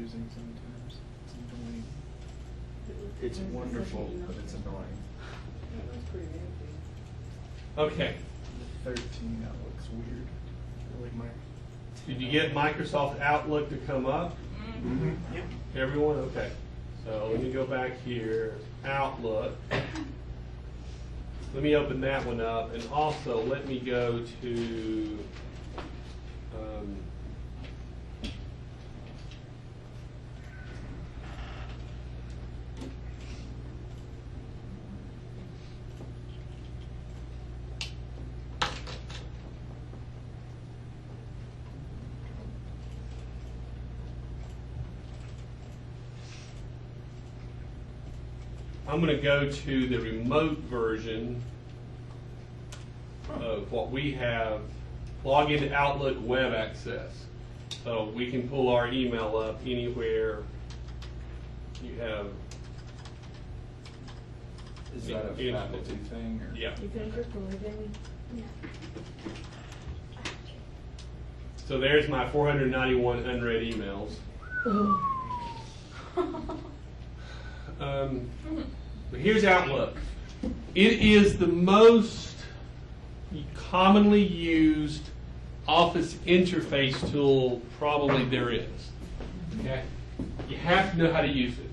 confusing sometimes. It's annoying. It's wonderful, but it's annoying. That's pretty handy. Okay. The 13 that looks weird. Really, my. Did you get Microsoft Outlook to come up? Mm-hmm. Yep. Everyone? Okay. So let me go back here. Outlook. Let me open that one up, and also let me go to I'm going to go to the remote version of what we have. Log into Outlook Web Access. So we can pull our email up anywhere you have. Is that a faculty thing? Or? Yeah. You finished your story, Jamie? Yeah. So there's my 491 unread emails. But here's Outlook. It is the most commonly used Office interface tool probably there is. Okay? You have to know how to use it.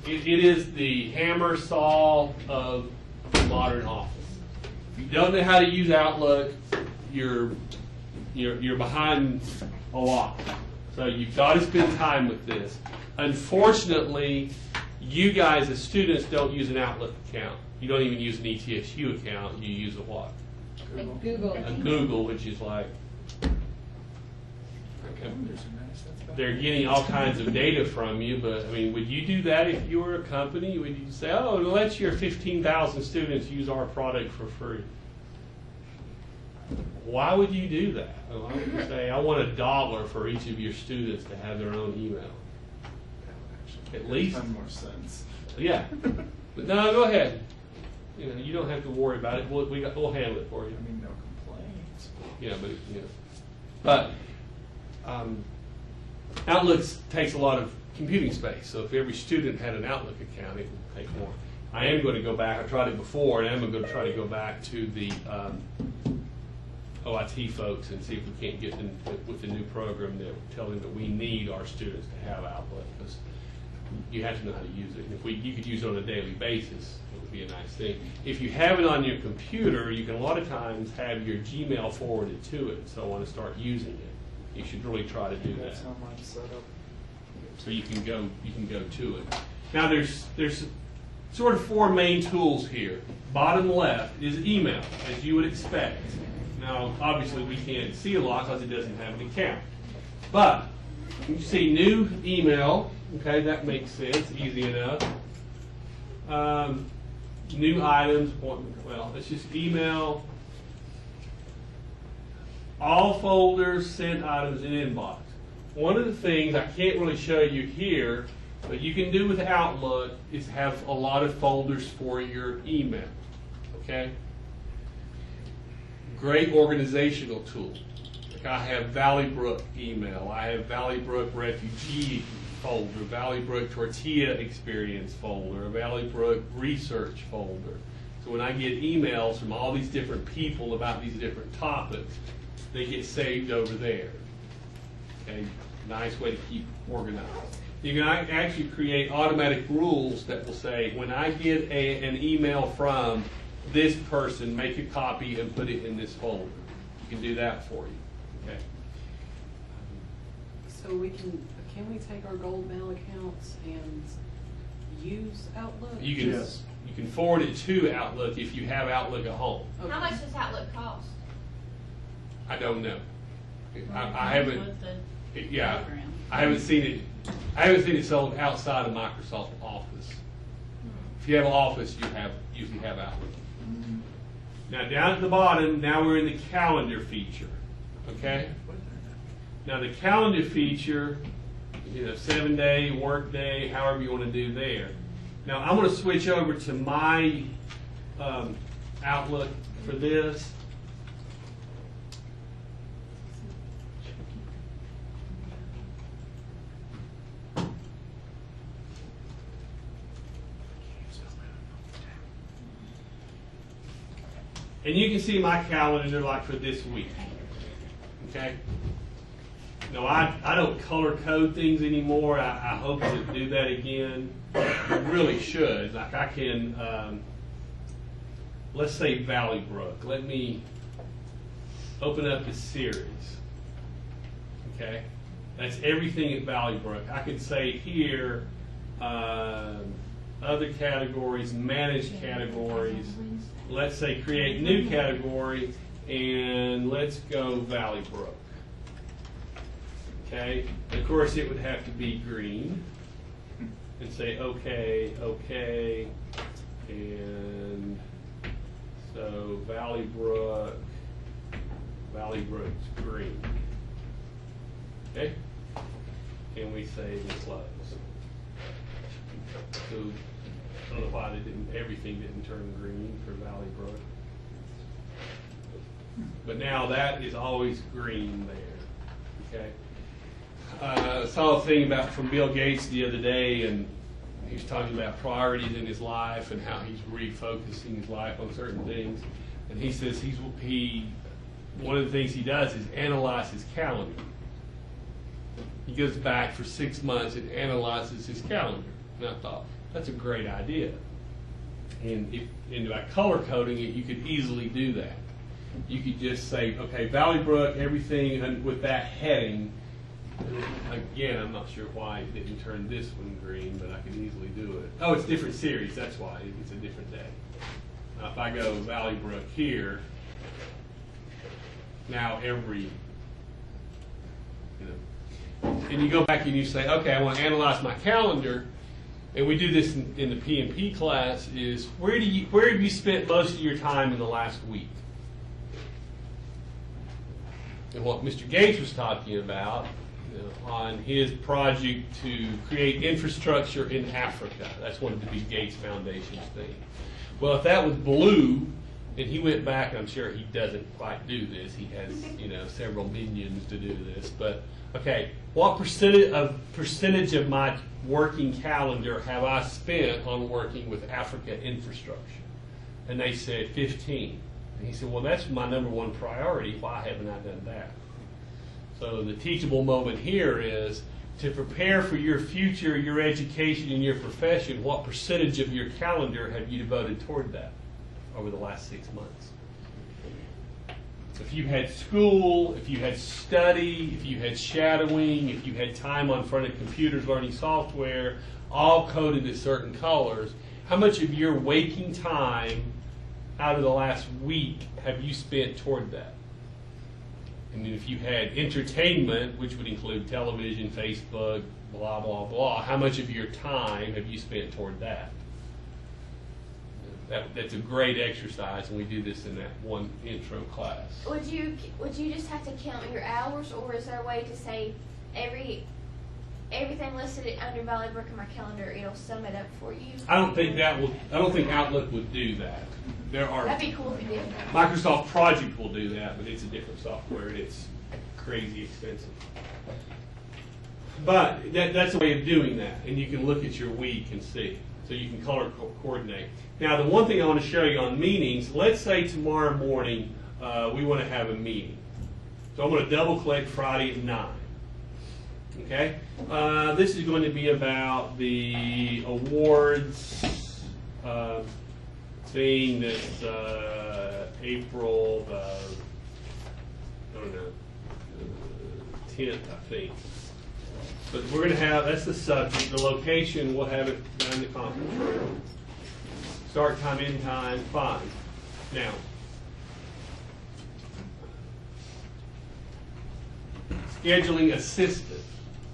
It is the hammer saw of modern Office. If you don't know how to use Outlook, you're behind a lot. So you've got to spend time with this. Unfortunately, you guys as students don't use an Outlook account. You don't even use an ETSU account. You use a what? Google. A Google, which is like, they're getting all kinds of data from you, but I mean, would you do that if you were a company? Would you say, oh, let your 15,000 students use our product for free? Why would you do that? Why would you say, I want $1 for each of your students to have their own email? At least. Makes more sense. Yeah. But no, go ahead. You don't have to worry about it. We'll handle it for you. I mean, no complaints. Yeah, but Outlook takes a lot of computing space. So if every student had an Outlook account, it would take more. I am going to go back. I tried it before, and I'm going to try to go back to the OIT folks and see if we can't get them with the new program that tell them that we need our students to have Outlook, because you have to know how to use it. And if you could use it on a daily basis, it would be a nice thing. If you have it on your computer, you can a lot of times have your Gmail forwarded to it. So I want to start using it. You should really try to do that. That's how mine's set up. So you can go to it. Now there's sort of four main tools here. Bottom left is email, as you would expect. Now obviously we can't see a lot because it doesn't have an account. But you see new email. Okay, that makes sense, easy enough. New items, well, it's just email, all folders, sent items, and inbox. One of the things I can't really show you here, but you can do with Outlook, is have a lot of folders for your email, okay? Great organizational tool. Like I have Valley Brook email, I have Valley Brook refugee folder, Valley Brook Tortilla Experience folder, Valley Brook Research folder. So when I get emails from all these different people about these different topics, they get saved over there. Okay, nice way to keep organized. You can actually create automatic rules that will say, when I get an email from this person, make a copy and put it in this folder. You can do that for you. Okay. So can we take our gold mail accounts and use Outlook? You can forward it to Outlook if you have Outlook at home. Okay. How much does Outlook cost? I don't know. I haven't. With the Yeah, program. I haven't seen it. I haven't seen it sold outside of Microsoft Office. If you have Office, you usually have Outlook. Now down at the bottom, now we're in the calendar feature. Okay. Now the calendar feature, 7-day, work day, however you want to do there. Now I'm going to switch over to my Outlook for this. And you can see my calendar like for this week. Okay? No, I don't color code things anymore. I hope to do that again. I really should. Like I can, let's say Valley Brook. Let me open up the series. Okay? That's everything at Valley Brook. I could say here, other categories, manage categories. Let's say create new category, and let's go Valley Brook. Okay? Of course, it would have to be green. And say okay, okay, and so Valley Brook's green. Okay? And we say we close. So I don't know why everything didn't turn green for Valley Brook. But now that is always green there. Okay? I saw a thing from Bill Gates the other day, and he was talking about priorities in his life and how he's refocusing his life on certain things. And he says one of the things he does is analyze his calendar. He goes back for 6 months and analyzes his calendar. And I thought, that's a great idea. And by color coding it, you could easily do that. You could just say, okay, Valley Brook, everything with that heading. Again, I'm not sure why it didn't turn this one green, but I could easily do it. Oh, it's different series, that's why. It's a different day. Now, if I go Valley Brook here, now and you go back and you say, okay, I want to analyze my calendar, and we do this in the P&P class, is where have you spent most of your time in the last week? And what Mr. Gates was talking about on his project to create infrastructure in Africa. That's one of the big Gates Foundation's things. Well, if that was blue, and he went back, and I'm sure he doesn't quite do this. He has, several minions to do this. But okay, what percentage of my working calendar have I spent on working with Africa infrastructure? And they said 15. And he said, well, that's my number one priority. Why haven't I done that? So the teachable moment here is to prepare for your future, your education, and your profession. What percentage of your calendar have you devoted toward that over the last 6 months? If you had school, if you had study, if you had shadowing, if you had time on front of computers learning software, all coded in certain colors, how much of your waking time out of the last week have you spent toward that? And then if you had entertainment, which would include television, Facebook, blah, blah, blah, how much of your time have you spent toward that? That's a great exercise, and we do this in that one intro class. Would you just have to count your hours, or is there a way to say everything listed under Valley Brook in my calendar, it'll sum it up for you? I don't think Outlook would do that. That'd be cool if you did. Microsoft Project will do that, but it's a different software and it's crazy expensive. But that's a way of doing that, and you can look at your week and see. So you can color coordinate. Now, the one thing I want to show you on meetings, let's say tomorrow morning we want to have a meeting. So I'm going to double click Friday at 9. Okay? This is going to be about the awards thing that's April, 10th, I think. But we're going to have, that's the subject, the location, we'll have it down in the conference room. Start time, end time, fine. Now, scheduling assistant,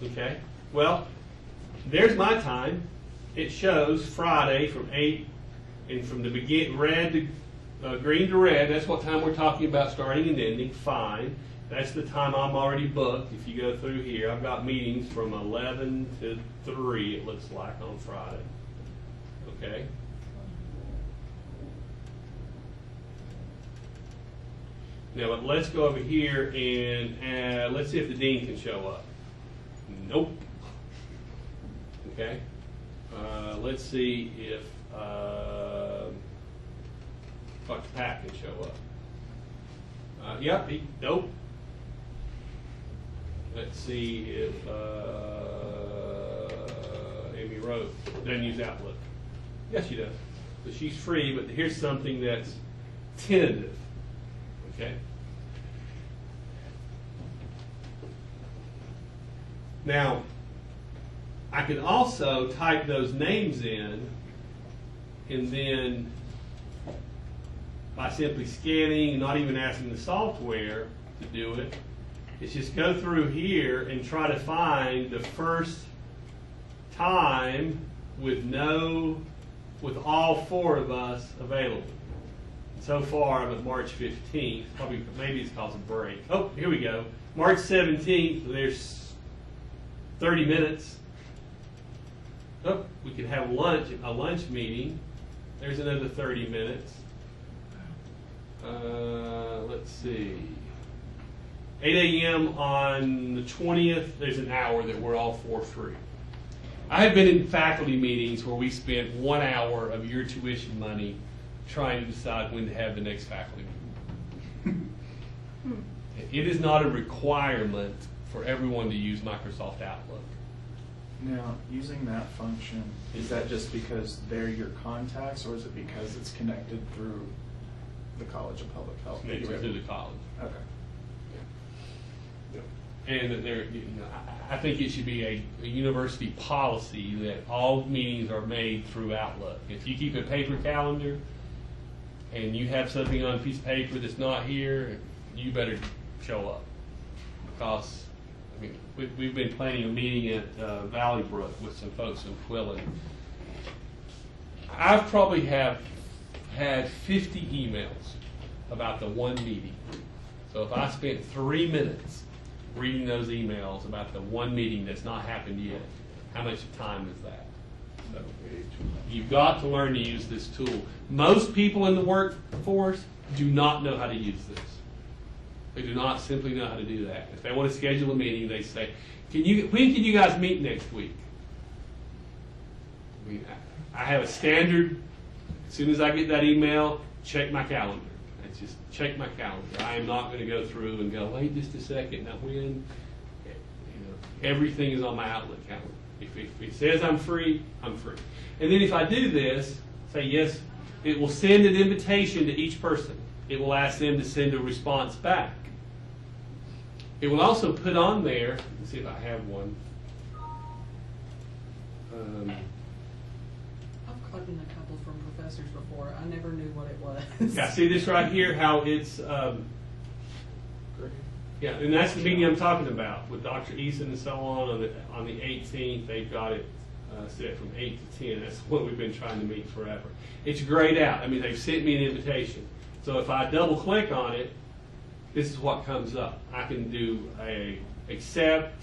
okay? Well, there's my time. It shows Friday from 8, and from the red to green to red, that's what time we're talking about starting and ending, fine. That's the time I'm already booked. If you go through here, I've got meetings from 11 to 3, it looks like, on Friday. Okay? Now, let's go over here and let's see if the dean can show up. Nope. Okay? Let's see if... Dr. Pat can show up. Yep, nope. Let's see if Amy Rose doesn't use Outlook. Yes, she does. So she's free, but here's something that's tentative. Okay? Now, I can also type those names in, and then by simply scanning, not even asking the software to do it, it's just go through here and try to find the first time with all 4 of us available. So far, I'm at March 15th. Maybe it's caused a break. Oh, here we go. March 17th, there's 30 minutes. Oh, we could have a lunch meeting. There's another 30 minutes. Let's see. 8 a.m. on the 20th, there's an hour that we're all 4 free. I have been in faculty meetings where we spent 1 hour of your tuition money trying to decide when to have the next faculty meeting. It is not a requirement for everyone to use Microsoft Outlook. Now, using that function, is that just because they're your contacts, or is it because it's connected through the College of Public Health? Connected to the college. Okay. And that I think it should be a university policy that all meetings are made through Outlook. If you keep a paper calendar and you have something on a piece of paper that's not here, you better show up. Because, I mean, we've been planning a meeting at Valley Brook with some folks in Quillen. I've probably had 50 emails about the one meeting. So if I spent 3 minutes reading those emails about the one meeting that's not happened yet, how much time is that? So you've got to learn to use this tool. Most people in the workforce do not know how to use this. They do not simply know how to do that. If they want to schedule a meeting, they say, when can you guys meet next week? I mean, I have a standard, as soon as I get that email, check my calendar. It's just check my calendar. I am not going to go through and go, wait just a second, now when? Everything is on my Outlook calendar. If it says I'm free, I'm free. And then if I do this, say yes, it will send an invitation to each person. It will ask them to send a response back. It will also put on there, let's see if I have one. I've gotten a couple from professors before. I never knew what it was. Yeah, see this right here, how it's, yeah, and that's the meeting I'm talking about with Dr. Eason and so on the 18th. They've got it set from 8 to 10. That's what we've been trying to meet forever. It's grayed out. I mean, they've sent me an invitation. So if I double click on it, this is what comes up. I can do a accept,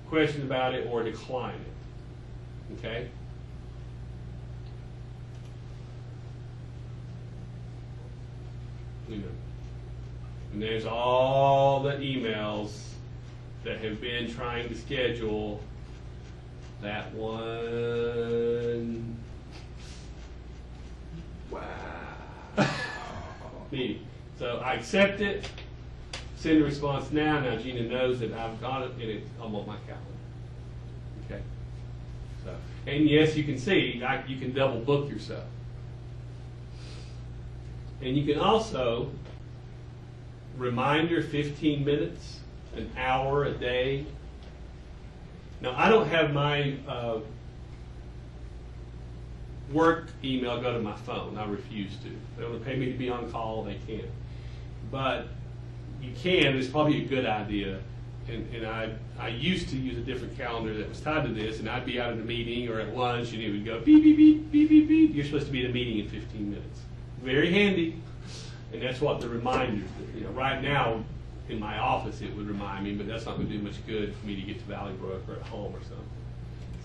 question about it, or decline it. Okay? And there's all the emails that have been trying to schedule that one. Wow. Meeting. So I accept it, send a response now. Now Gina knows that I've got it and it's on my calendar. Okay. So, and yes, you can see you can double book yourself. And you can also reminder 15 minutes, an hour a day. Now, I don't have my work email go to my phone. I refuse to. They want to pay me to be on call, they can. But you can. It's probably a good idea. And I used to use a different calendar that was tied to this, and I'd be out at a meeting or at lunch, and it would go beep, beep, beep, beep, beep, beep. You're supposed to be at a meeting in 15 minutes. Very handy. And that's what the reminders do. Right now in my office it would remind me, but that's not going to do much good for me to get to Valley Brook or at home or something.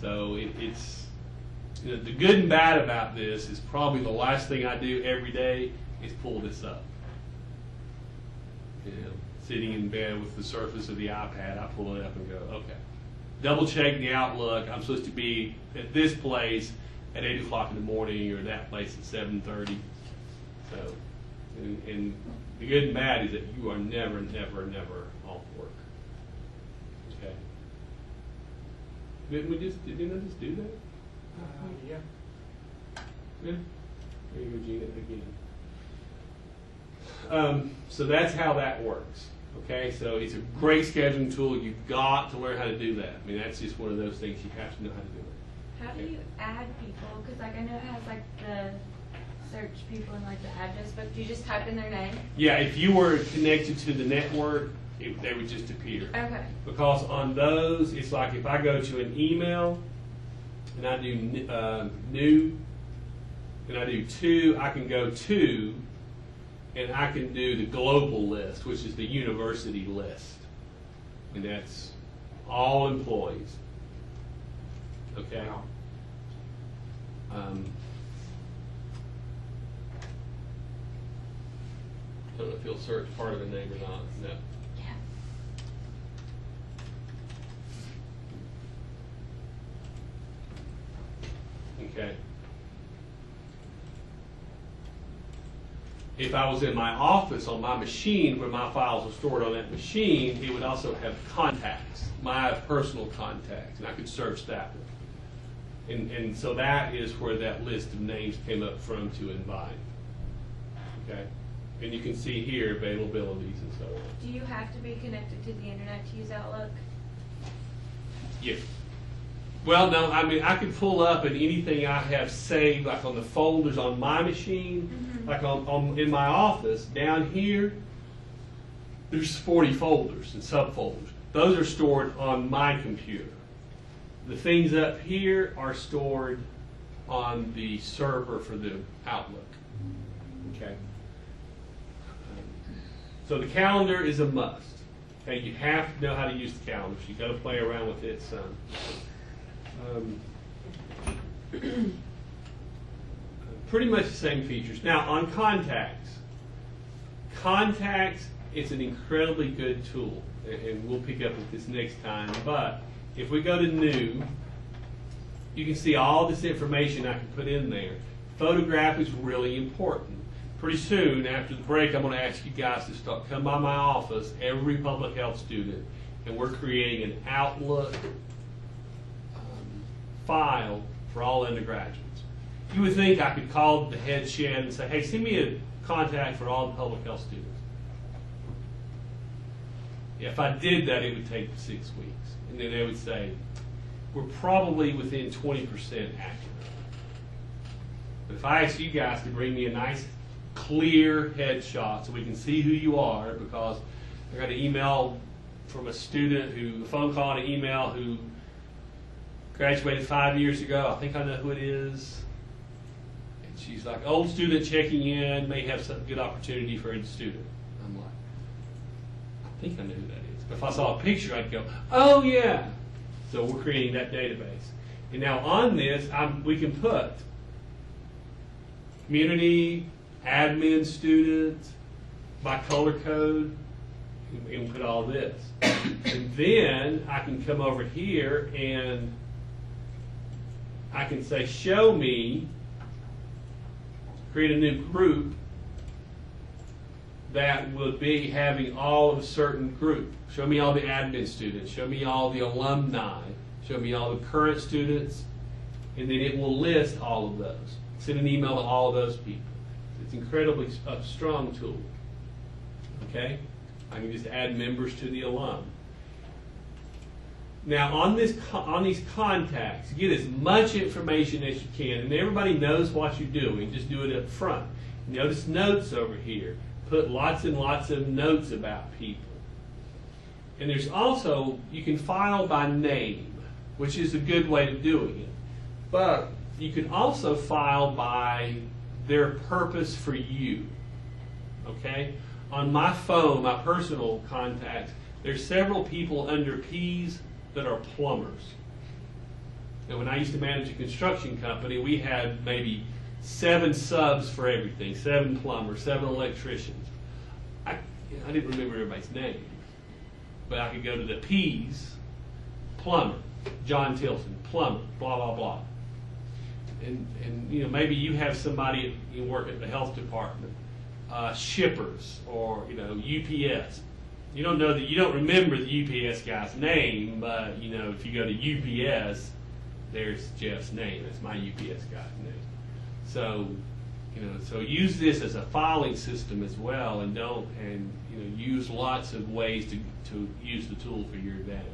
So it's the good and bad about this is probably the last thing I do every day is pull this up. Sitting in bed with the surface of the iPad, I pull it up and go, okay. Double check the Outlook. I'm supposed to be at this place at 8 o'clock in the morning or that place at 7:30. So And the good and bad is that you are never, never, never off work. Okay. Didn't I just do that? Yeah. Yeah. There you go, Gina, again. So that's how that works. Okay, so it's a great scheduling tool. You've got to learn how to do that. I mean, that's just one of those things you have to know how to do it. How do you add people? Because like I know it has like the search people and like the address book. Do you just type in their name? Yeah, if you were connected to the network, they would just appear. Okay. Because on those, it's like if I go to an email and I do new and I do to, I can go to and I can do the global list, which is the university list. And that's all employees. Okay? I don't know if you'll search part of a name or not. No. Yeah. Okay. If I was in my office on my machine where my files are stored on that machine, it would also have contacts, my personal contacts, and I could search that one. And so that is where that list of names came up from to invite. Okay? And you can see here availabilities and so on. Do you have to be connected to the internet to use Outlook? Yeah. Well, no, I mean, I could pull up and anything I have saved, like on the folders on my machine, like in my office, down here, there's 40 folders and subfolders. Those are stored on my computer. The things up here are stored on the server for the Outlook. Okay. So the calendar is a must. Okay, you have to know how to use the calendar. So you've got to play around with it some. Pretty much the same features. Now on contacts, it's an incredibly good tool, and we'll pick up with this next time. But if we go to new, you can see all this information I can put in there. Photograph is really important. Pretty soon after the break, I'm going to ask you guys to come by my office, every public health student, and we're creating an Outlook file for all undergraduates. You would think I could call the head shed and say, hey, send me a contact for all the public health students. If I did that, it would take 6 weeks. And then they would say, we're probably within 20% accurate. But if I ask you guys to bring me a nice, clear headshot so we can see who you are, because I got an email from a student a phone call and an email who graduated 5 years ago. I think I know who it is. And she's like, old student checking in, may have some good opportunity for a student. I'm like, I think I know who that is. But if I saw a picture, I'd go, oh yeah. So we're creating that database. And now on this, we can put community, admin students, by color code, and put all this. And then I can come over here and I can say, show me, create a new group that would be having all of a certain group. Show me all the admin students, show me all the alumni, show me all the current students, and then it will list all of those. Send an email to all of those people. It's incredibly a strong tool. Okay? I can just add members to the alum. Now on these contacts, get as much information as you can, and everybody knows what you're doing. Just do it up front. Notice notes over here. Put lots and lots of notes about people. And there's also, you can file by name, which is a good way of doing it. But you can also file by their purpose for you. Okay? On my phone, my personal contacts, there's several people under P's that are plumbers. And when I used to manage a construction company, we had maybe 7 subs for everything, 7 plumbers, 7 electricians. I didn't remember everybody's name, but I could go to the P's, plumber, John Tilson, plumber, blah, blah, blah. And maybe you have somebody you work at the health department shippers or, you know, UPS. You don't know that, you don't remember the UPS guy's name, but, you know, if you go to UPS, there's Jeff's name. That's my UPS guy's name. So, you know, so use this as a filing system as well, and you know, use lots of ways to use the tool for your advantage.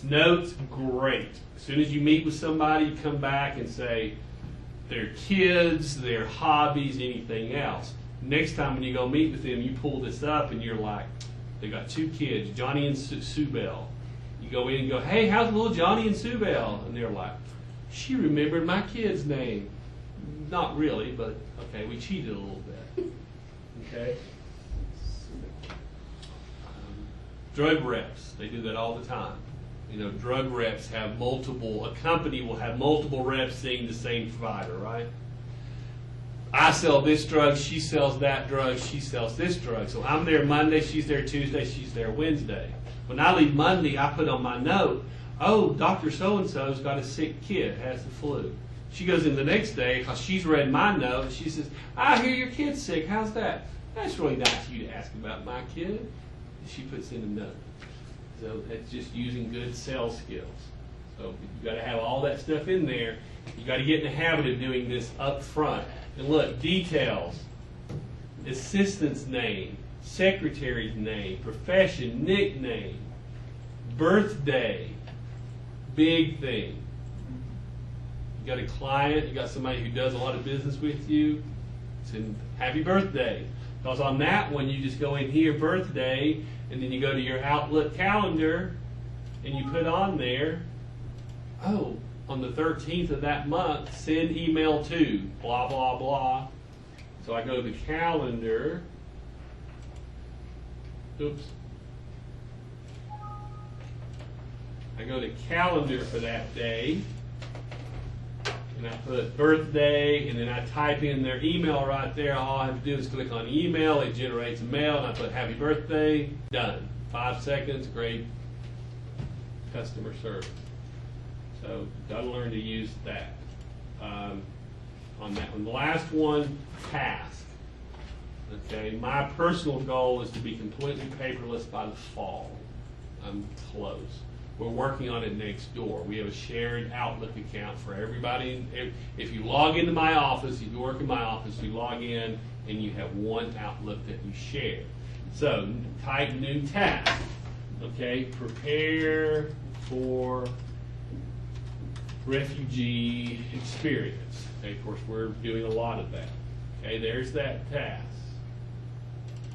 Notes, great. As soon as you meet with somebody, come back and say their kids, their hobbies, anything else. Next time when you go meet with them, you pull this up and you're like, they got 2 kids, Johnny and Sue Bell. You go in and go, hey, how's little Johnny and Sue Bell? And they're like, she remembered my kid's name. Not really, but okay, we cheated a little bit. Okay? Drug reps, they do that all the time. You know, drug reps have a company will have multiple reps seeing the same provider, right? I sell this drug, she sells that drug, she sells this drug. So I'm there Monday, she's there Tuesday, she's there Wednesday. When I leave Monday, I put on my note, oh, Dr. So-and-so's got a sick kid, has the flu. She goes in the next day, because she's read my note, and she says, I hear your kid's sick, how's that? That's really nice of you to ask about my kid. And she puts in a note. So that's just using good sales skills. So you've got to have all that stuff in there. You've got to get in the habit of doing this up front. And look, details, assistant's name, secretary's name, profession, nickname, birthday, big thing. You got a client, you got somebody who does a lot of business with you, send happy birthday. Because on that one, you just go in here, birthday, and then you go to your Outlook calendar, and you put on there, oh, on the 13th of that month, send email to, blah, blah, blah. So I go to the calendar. Oops. I go to calendar for that day, and I put birthday, and then I type in their email right there. All I have to do is click on email, it generates a mail, and I put happy birthday, done. 5 seconds, great customer service. So got to learn to use that on that one. The last one, task. Okay, my personal goal is to be completely paperless by the fall. I'm close. We're working on it next door. We have a shared Outlook account for everybody. If you log into my office, if you work in my office, you log in and you have one Outlook that you share. So type new task. Okay, prepare for refugee experience. Okay, of course, we're doing a lot of that. Okay, there's that task.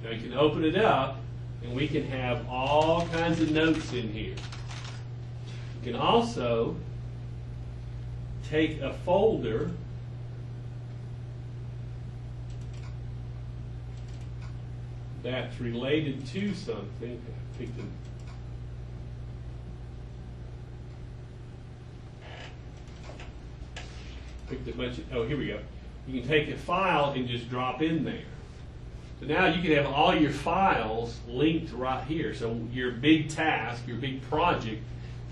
Now you can open it up, and we can have all kinds of notes in here. You can also take a folder that's related to something. I picked a bunch of, oh, here we go. You can take a file and just drop in there. So now you can have all your files linked right here. So your big task, your big project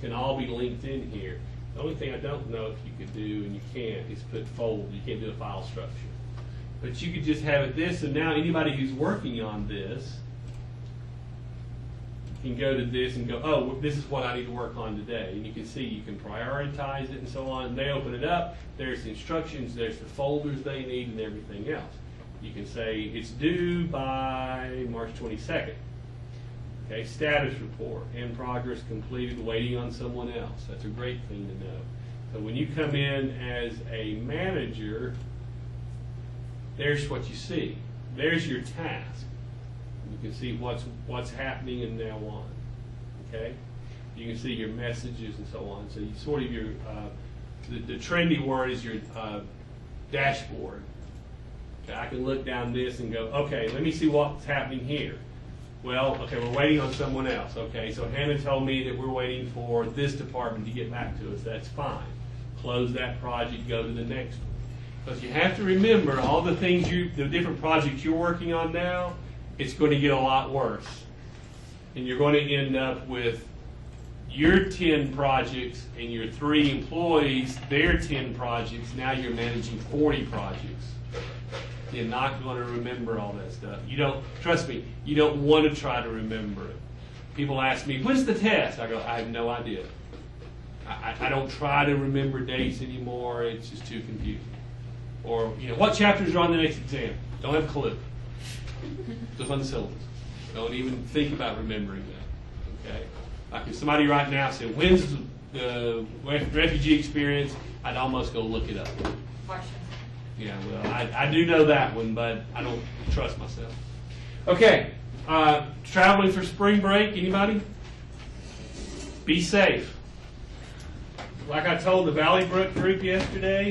can all be linked in here. The only thing I don't know if you could do, and you can't, is put folder. You can't do a file structure. But you could just have it this, and now anybody who's working on this can go to this and go, oh, this is what I need to work on today. And you can see you can prioritize it and so on. And they open it up. There's the instructions. There's the folders they need and everything else. You can say it's due by March 22nd. Okay, status report, in progress, completed, waiting on someone else. That's a great thing to know. So when you come in as a manager, there's what you see. There's your task. You can see what's happening and now on. Okay, you can see your messages and so on. So you sort of your the trendy word is your dashboard. Okay, I can look down this and go, okay, let me see what's happening here. Well, okay, we're waiting on someone else. Okay, so Hannah told me that we're waiting for this department to get back to us. That's fine. Close that project, go to the next one. Because you have to remember all the things the different projects you're working on now, it's going to get a lot worse. And you're going to end up with your 10 projects and your 3 employees, their 10 projects. Now you're managing 40 projects. You're not going to remember all that stuff. You don't, trust me, you don't want to try to remember it. People ask me, when's the test? I go, I have no idea. I don't try to remember dates anymore. It's just too confusing. Or, what chapters are on the next exam? Don't have a clue. Just on the syllabus. Don't even think about remembering that. Okay? Like if somebody right now said, when's the refugee experience? I'd almost go look it up. Washington. Yeah, well, I do know that one, but I don't trust myself. Okay, traveling for spring break, anybody? Be safe. Like I told the Valley Brook group yesterday,